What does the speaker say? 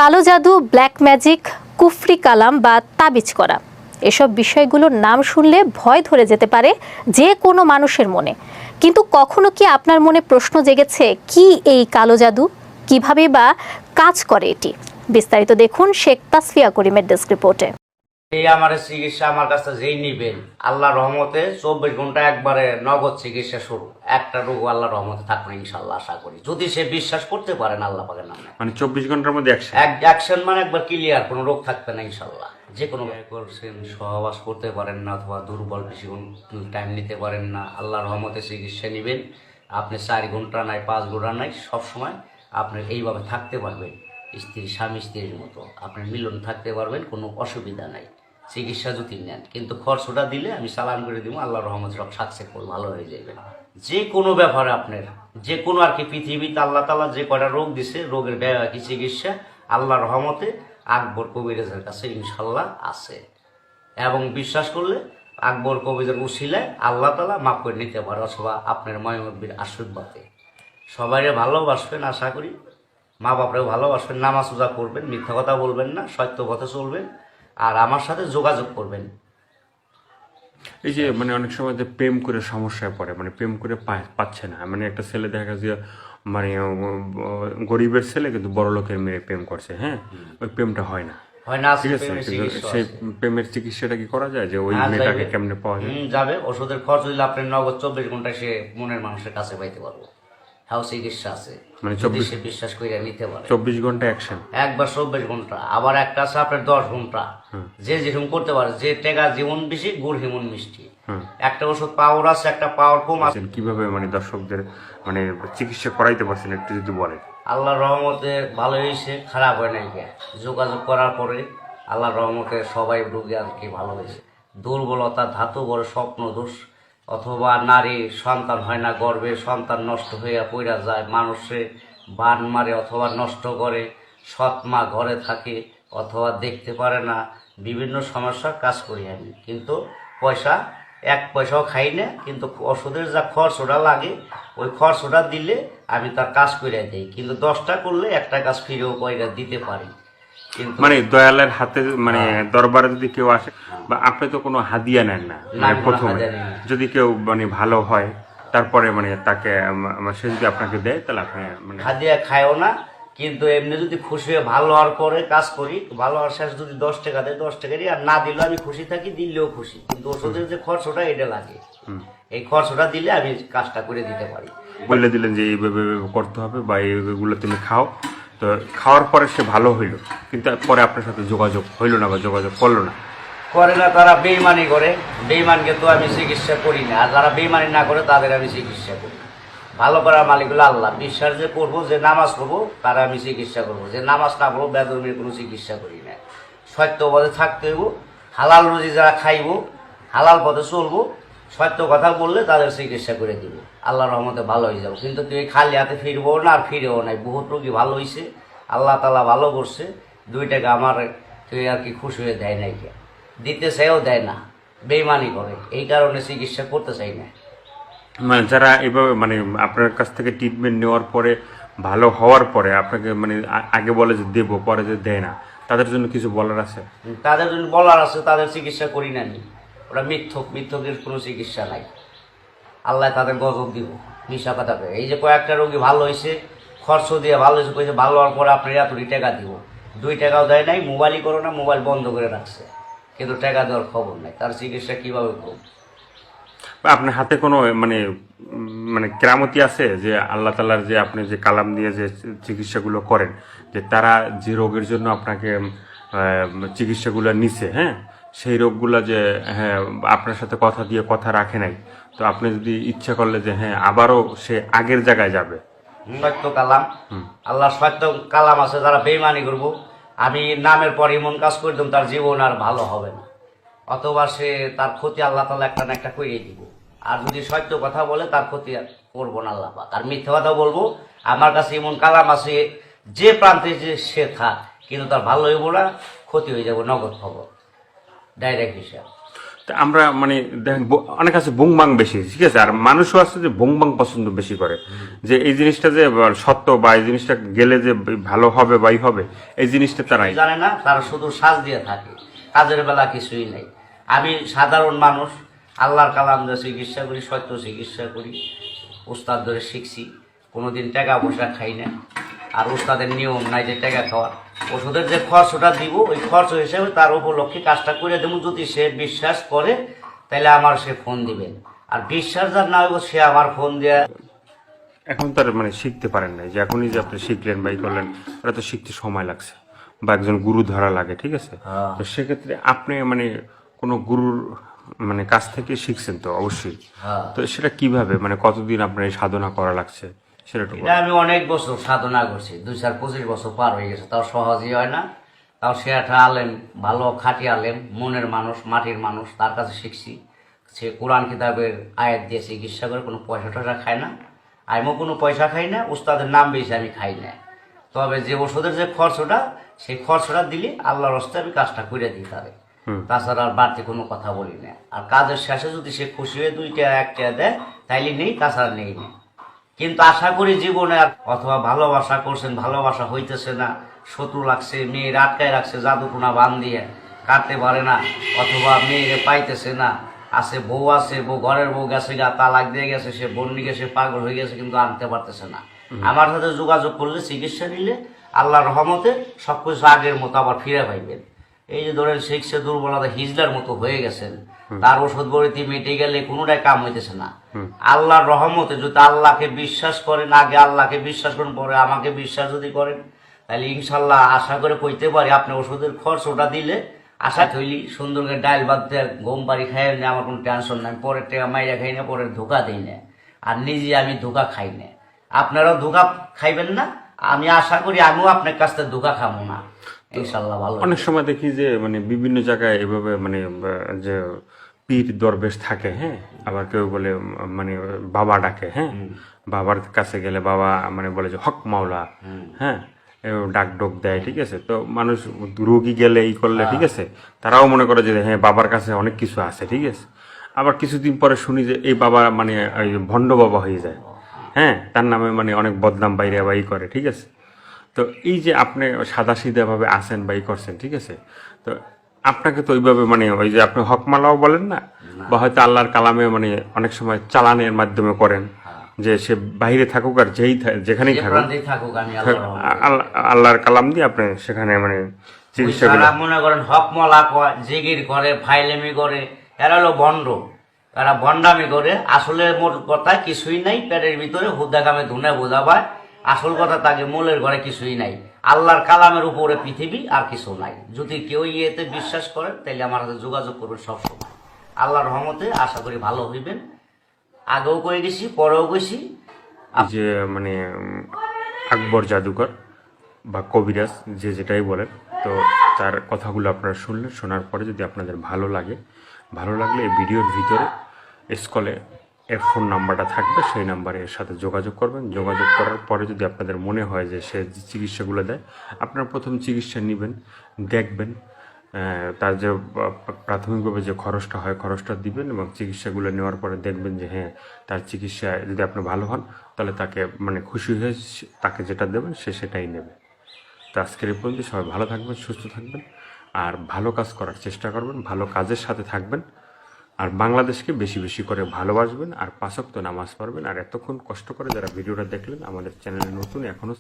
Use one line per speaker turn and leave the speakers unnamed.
কালো জাদু, black magic, কুফরি কালাম বা তাবিজ করা, এসব বিষয়গুলোর নাম শুনলে ভয় ধরে যেতে পারে যে কোনো মানুষের মনে। কিন্তু কখনো কি আপনার মনে প্রশ্ন জেগেছে, কি এই কালো জাদু, কিভাবে বা কাজ করে এটি? বিস্তারিত দেখুন শেখ তাসফিয়া করিমের ডেস্ক রিপোর্টে।
এই আমার চিকিৎসা আমার কাছে যেই নিবেন, আল্লাহ রহমতে 24 ঘন্টা একবারে নগদ চিকিৎসা শুরু। একটা রোগ আল্লাহ রহমতে থাকবে ইনশাল্লাহ, আশা করি, যদি সে বিশ্বাস করতে পারেন আল্লাহ পাকের নামে।
মানে 24 ঘন্টার মধ্যে
অ্যাকশন মানে একবার ক্লিয়ার, কোনো রোগ থাকবে না ইনশাল্লাহ। যে কোনো করছেন, সহবাস করতে পারেন না অথবা দুর্বল বেশিক্ষণ টাইম নিতে পারেন না, আল্লাহ রহমতে চিকিৎসা নেবেন। আপনি 4 ঘন্টা নাই 5 ঘন্টা নাই, সবসময় আপনি এইভাবে থাকতে পারবেন, স্বামী স্ত্রীর মতো আপনার মিলন থাকতে পারবেন, কোনো অসুবিধা নাই চিকিৎসা যদি নেন। কিন্তু খরচটা দিলে আমি চালান করে দিব, আল্লাহ রহমত সব সাকসেসফুল ভালো হয়ে যাবে। যে কোনো ব্যাপারে আপনার যে কোনো আর কি পৃথিবীতে আল্লাহ তাআলা যে কয়টা রোগ দিছে, রোগের কি চিকিৎসা আল্লাহ রহমতে আকবর কবিরাজের কাছে ইনশাল্লাহ আছে। এবং বিশ্বাস করলে আকবর কবিরাজের উসিলায় আল্লাহ তাআলা মাফ করে নিতে পারে, অথবা আপনার ময়মব্বীর আশীর্বাদে। সবাই ভালোবাসবেন, আশা করি মা বাপরেও ভালোবাসবেন, নামাজ রোজা করবেন, মিথ্যা কথা বলবেন না, সত্য পথে চলবেন, আর আমার সাথে যোগাযোগ করবেন।
এই যে মানে অনেক সময় যে প্রেম করে সমস্যায় পড়ে, মানে প্রেম করে পাচ্ছে না, মানে একটা ছেলে দেখা যায় মানে গরিবের ছেলে কিন্তু বড় লোকের মেয়ে প্রেম করছে, হ্যাঁ, ওই প্রেমটা হয় না, ঠিক আছে, সেই প্রেমের চিকিৎসাটা কি করা যায়, যে ওই মেয়েটাকে কেমনে পাওয়া যায়?
যাবে, ওষুধের খরচ দিলে আপনি নগদ 24 ঘন্টায় সে মনের মানুষের কাছে পাইতে পারবো। হাউ চিকিৎসা আছে,
মানে
সে বিশ্বাস করে নিতে পারে।
24 ঘন্টা অ্যাকশন,
একবার 24 ঘন্টা, আবার একটা আছে আপনার 10 ঘন্টা। যে যেরকম করতে পারে, যে টেকা জীবন বেশি গুড় হিমন মিষ্টি। একটা ওষুধ পাওয়ার আছে, একটা পাওয়ার কম আছে।
কিভাবে মানে দর্শকদের মানে চিকিৎসা করাইতে পারছেন একটু যদি বলেন।
আল্লাহর রহমতে ভালো হয়েছে, খারাপ হয় নাই। যোগাযোগ করার পরে আল্লাহর রহমতে সবাই রোগী আর কি ভালো হয়েছে। দুর্বলতা, ধাতু বড় স্বপ্ন দোষ, অথবা নারী সন্তান হয় না, গর্ভে সন্তান নষ্ট হইয়া পইরা যায়, মানুষে বান মারে অথবা নষ্ট করে, সৎ মা ঘরে থাকে অথবা দেখতে পারে না, বিভিন্ন সমস্যার কাজ করি আমি। কিন্তু এক পয়সাও খাই না, কিন্তু ওষুধের যা খরচটা লাগে ওই খরচটা দিলে আমি তার কাজ করে দিই। কিন্তু 10টা করলে একটা কাজ ফিরেও পয়সা দিতে পারি। কিন্তু
মানে দয়ালের হাতে মানে দরবারে যদি কেউ আসে, বা আপনি তো কোনো হাদিয়া নেন না, মানে প্রথমে যদি কেউ মানে ভালো হয়, তারপরে মানে তাকে সে যদি আপনাকে দেয়, তাহলে আপনি মানে
হাদিয়া খায়ও না। কিন্তু এমনি যদি খুশি হয়ে ভালো হওয়ার পরে কাজ করি, ভালো হওয়ার শেষ যদি 10 টাকা দেয় 10 টাকারই, আর না দিলেও আমি খুশি থাকি, দিলেও খুশি। কিন্তু ওষুধের যে খরচটা এটা লাগে, এই খরচটা দিলে আমি কাজটা করে দিতে পারি।
বলে দিলেন যে এইভাবে করতে হবে বা এইগুলো তুমি খাও, তো খাওয়ার পরে সে ভালো হইলো, কিন্তু পরে আপনার সাথে যোগাযোগ হইলো না বা যোগাযোগ করলো না,
করে না, তারা বেইমানি করে। বেইমানকে তো আমি চিকিৎসা করি না, আর যারা বেইমানি না করে তাদের আমি চিকিৎসা করি। ভালো করার মালিকগুলো আল্লাহ। বিশ্বাস যে করবো, যে নামাজ পড়বো, তারা আমি চিকিৎসা করবো। যে নামাজ না পড়বো, বেদর্মীর কোনো চিকিৎসা করি না। সত্য পথে থাকতে হইব, হালাল রুজি যারা খাইব, হালাল পথে চলবো, সত্য কথা বললে তাদের চিকিৎসা করে দিব, আল্লাহর রহমতে ভালো হয়ে যাবো। কিন্তু তুই খালি হাতে ফিরবো না, আর ফিরেও নাই। বহুত রোগী ভালো হয়েছে, আল্লাহ তাআলা ভালো করছে। 2 টাকা আমার তুই আর কি খুশি হয়ে দেয় নাই, দিতে চাইও দেয় না, বেইমানি করে। এই কারণে চিকিৎসা করতে চাই না।
মানে যারা এভাবে মানে আপনার কাছ থেকে ট্রিটমেন্ট নেওয়ার পরে ভালো হওয়ার পরে আপনাকে মানে আগে বলে যে দেবো, পরে যে দেয় না, তাদের জন্য কিছু বলার আছে?
তাদের জন্য বলার আছে, তাদের চিকিৎসা করি না আমি। ওরা মিথ্যকের কোনো চিকিৎসা নাই। আল্লাহ তাদের গজব দিব, মিশা কথা করে। এই যে কয়েকটা রোগী ভালো হয়েছে, খরচ দিয়ে ভালো হয়েছে, কইছে ভালো হওয়ার পরে আপনার এতটি টাকা দিব। 2 টাকাও দেয় নাই, মোবাইলই করো না, মোবাইল বন্ধ করে রাখছে, কিন্তু টাকা দেওয়ার খবর নাই। তার চিকিৎসা কীভাবে করব?
আপনার হাতে কোনো মানে মানে কেরামতি আছে যে আল্লাহ তাআলার যে আপনি যে কালাম দিয়ে যে চিকিৎসাগুলো করেন, যে তারা যে রোগের জন্য আপনাকে চিকিৎসাগুলো নিছে, হ্যাঁ, সেই রোগগুলো যে হ্যাঁ আপনার সাথে কথা দিয়ে কথা রাখে নাই, তো আপনি যদি ইচ্ছা করলে যে হ্যাঁ আবারও সে আগের জায়গায় যাবে?
সত্য কালাম, আল্লাহ সত্য কালাম আছে। যারা বেইমানি করবো, আমি নামের পর এমন কাজ করে দিলাম, তার জীবন আর ভালো হবে না, অথবা সে তার ক্ষতি আল্লাহ তাআলা একটা না একটা করিয়ে দিব। আর যদি সত্য কথা বলে, তার ক্ষতি আর করবো না আল্লাহ পাক। আর মিথ্যা কথা বলবো, আমার কাছে এমন কালাম আছে, যে প্রান্তে যে সে থাক, কিন্তু তার ভালো হইব না, ক্ষতি হয়ে যাবো, নগদ খবর, ডাইরেক্ট হিসাব।
তো তা আমরা মানে দেখেন অনেক আছে বুংবাং বেশি, ঠিক আছে, আর মানুষও আছে যে বুংবাং পছন্দ বেশি করে, যে এই জিনিসটা যে সত্য বা এই জিনিসটা গেলে যে ভালো হবে বা হবে, এই জিনিসটা তারাই
জানে না, তারা শুধু সাজ দিয়ে থাকে, কাজের বেলা কিছুই নাই। আমি সাধারণ মানুষ, আল্লাহর কালাম দিয়ে চিকিৎসা করি, সত্য চিকিৎসা করি, উস্তাদ ধরে শিখছি, কোনোদিন টাকা পয়সা খাই না। আর উস্তাদের নিয়ম নাই যে টাকা খাওয়ার, ওষুধের যে খরচটা দিব ওই খরচ হিসেবে তার উপলক্ষে কাজটা করে দেবো। যদি সে বিশ্বাস করে তাহলে আমার সে ফোন দিবেন, আর বিশ্বাস যার না হইব সে আমার ফোন দিয়ে।
এখন তার মানে শিখতে পারেন নাই, যে এখনই যে আপনি শিখলেন বা ই করলেন, এটা তো শিখতে সময় লাগছে বা একজন গুরু ধরা লাগে, ঠিক আছে। তো সেক্ষেত্রে আপনি মানে কোনো গুরুর মানে কাছ থেকে শিখছেন তো অবশ্যই, তো সেটা কিভাবে মানে কতদিন আপনার এই সাধনা করা লাগছে সেটা একটু বলুন।
এটা আমি অনেক বছর সাধনা করছি, 2-25 বছর পার হয়ে গেছে, তাও সহজই হয় না। তাও সে একটা আলেম, ভালো খাঁটি আলেম, মনের মানুষ, মাটির মানুষ, তার কাছে শিখছি। সে কোরআন কিতাবের আয়াত দিয়ে চিকিৎসা করে, কোনো পয়সা টয়সা খায় না, আমিও কোনো পয়সা খাই না, উস্তাদের নাম বেশি আমি খাই না। তবে যে ওষুধের যে খরচটা, সেই খরচটা দিলে আল্লাহর হস্তে আমি কাজটা করে দিই তারে, তাছাড়া আর বাড়তি কোনো কথা বলি না। আর কাজের শেষে যদি সে খুশি হয়ে 2 টাকা 1 টাকা দেয় তাইলে নেই, তাছাড়া নেই না। কিন্তু আশা করি জীবনে অথবা ভালোবাসা করছেন, ভালোবাসা হইতেছে না, শত্রু লাগছে, মেয়ের আটকায় রাখছে জাদুটোনা বান দিয়ে, কাটতে পারে না, অথবা মেয়েরে পাইতেছে না, আছে বউ, আছে বউ, ঘরের বউ গেছে গা, তালাক দিয়ে গেছে, সে বন্যি গেছে, পাগল হয়ে গেছে, কিন্তু আনতে পারতেছে না। আমার সাথে যোগাযোগ করলে, চিকিৎসা নিলে আল্লাহর রহমতে সবকিছু আগের মতো আবার ফিরে পাইবেন। এই যে ধরেন শিখছে দুর্বলতা হিজলার মতো হয়ে গেছেন, তার ওষুধ বড়িতে মেটে গেলে কোনোটাই কাম হইতেছে না। আল্লাহর রহমতে যদি আল্লাহকে বিশ্বাস করেন, আগে আল্লাহকে বিশ্বাস করেন, পরে আমাকে বিশ্বাস যদি করেন, তাহলে ইনশাল্লাহ আশা করে কইতে পারি আপনি ওষুধের খরচ ওটা দিলে আশা থইলি সুন্দর করে ডাইল বাদ দিয়ে গম বাড়ি খাই না, আমার কোনো টেনশন নাই, পরের টাকা মাইরা খাই না, পরের ধোকা দিই না, আর নিজে আমি ধোকা খাই না। আপনারাও ধোকা খাইবেন না, আমি আশা করি আমিও আপনার কাছ থেকে ধোকা খাবো না, ইনশাল্লাহ ভালো।
অনেক সময় দেখি যে মানে বিভিন্ন জায়গায় এভাবে মানে যে পীর দরবেশ থাকে, হ্যাঁ, আবার কেউ বলে মানে বাবা ডাকে, হ্যাঁ, বাবার কাছে গেলে বাবা মানে বলে যে হক মাওলা, হ্যাঁ, ডাক ডোক দেয়, ঠিক আছে। তো মানুষ রোগী গেলে ই করলে, ঠিক আছে, তারাও মনে করে যে হ্যাঁ বাবার কাছে অনেক কিছু আছে, ঠিক আছে। আবার কিছুদিন পরে শুনি যে এই বাবা মানে ভণ্ড বাবা হয়ে যায়, হ্যাঁ, তার নামে মানে অনেক বদনাম বাইরে বা ই করে, ঠিক আছে। তো এই যে আপনি সাদাসিধাভাবে আসেন বা ই করছেন, ঠিক আছে, তো আপনাকে তো ওইভাবে মানে ওই যে আপনি হকমালাও বলেন না, বা হয়তো আল্লাহর কালামে মানে অনেক সময় চালানের মাধ্যমে করেন, যে সে বাইরে থাকুক আর যেখানেই থাকুক,
থাকুক, আমি আল্লাহর
আল্লাহর কালাম দিয়ে আপনি সেখানে মানে চিকিৎসা
যারা মনে করেন হকমলা কয়, জিগির করে, ফাইলেমি করে, এরা হলো ভণ্ড, এরা ভণ্ডামি করে। আসলে মোট কথা কিছুই নাই, পেটের ভিতরে হুদাগামে ধুনে বোঝাবায়, আসল কথা তাকে মূলের ঘরে কিছুই নাই। আল্লাহর কালামের উপরে পৃথিবী, আর কিছু নাই। যদি কেউ ইয়েতে বিশ্বাস করেন তাহলে আমার সাথে যোগাযোগ করবেন সবসময়। আল্লাহর রহমতে আশা করি ভালো হইবেন। আগেও করে গেছি, পরেও গেছি।
যে মানে আকবর জাদুকর বা কবিরাজ যে যেটাই বলেন, তো তার কথাগুলো আপনারা শুনলেন, শোনার পরে যদি আপনাদের ভালো লাগলে এই ভিডিওর ভিতরে স্কলে এর ফোন নাম্বারটা থাকবে, সেই নাম্বারে এর সাথে যোগাযোগ করবেন। যোগাযোগ করার পরে যদি আপনাদের মনে হয় যে সে যে চিকিৎসাগুলো দেয়, আপনারা প্রথম চিকিৎসা নেবেন, দেখবেন তার যে প্রাথমিকভাবে যে খরচটা হয় খরচটা দিবেন, এবং চিকিৎসাগুলো নেওয়ার পরে দেখবেন যে হ্যাঁ তার চিকিৎসা যদি আপনি ভালো হন, তাহলে তাকে মানে খুশি হয়ে তাকে যেটা দেবেন সে সেটাই নেবে। তো আজকের এই পর্যন্ত সবাই ভালো থাকবেন, সুস্থ থাকবেন, আর ভালো কাজ করার চেষ্টা করবেন, ভালো কাজের সাথে থাকবেন, আর বাংলাদেশকে বেশি বেশি করে ভালোবাসবেন, আর 5 ওয়াক্ত নামাজ পড়বেন। আর এতক্ষণ কষ্ট করে যারা ভিডিওটা দেখলেন, আমাদের চ্যানেলে নতুন এখনও